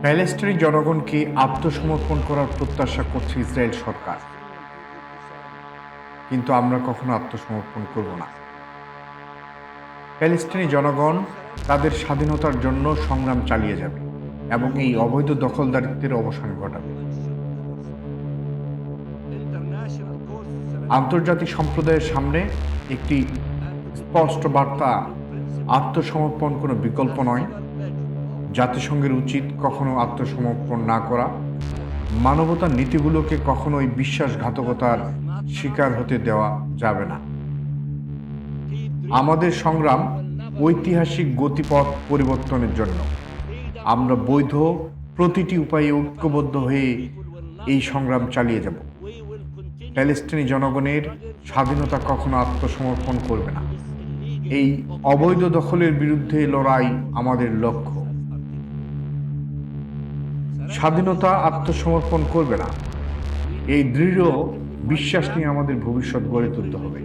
প্যালেস্টাইনি জনগণকে আত্মসমর্পণ করার প্রত্যাশা করছে ইসরায়েল সরকার, কিন্তু আমরা কখনো আত্মসমর্পণ করব না। প্যালেস্টাইনি জনগণ তাদের স্বাধীনতার জন্য সংগ্রাম চালিয়ে যাবে এবং এই অবৈধ দখলদারিত্বের অবসান ঘটাবে। আন্তর্জাতিক সম্প্রদায়ের সামনে একটি স্পষ্ট বার্তা: আত্মসমর্পণ কোনো বিকল্প নয়। জাতিসংঘের উচিত কখনো আত্মসমর্পণ না করা, মানবতার নীতিগুলোকে কখনোই বিশ্বাসঘাতকতার শিকার হতে দেওয়া যাবে না। আমাদের সংগ্রাম ঐতিহাসিক গতিপথ পরিবর্তনের জন্য। আমরা বৈধ প্রতিটি উপায়ে ঐক্যবদ্ধ হয়ে এই সংগ্রাম চালিয়ে যাব। প্যালেস্টাইনি জনগণের স্বাধীনতা কখনো আত্মসমর্পণ করবে না। এই অবৈধ দখলের বিরুদ্ধে লড়াই আমাদের লক্ষ্য। স্বাধীনতা আত্মসমর্পণ করবে না, এই দৃঢ় বিশ্বাস নিয়ে আমাদের ভবিষ্যৎ গড়ে তুলতে হবে।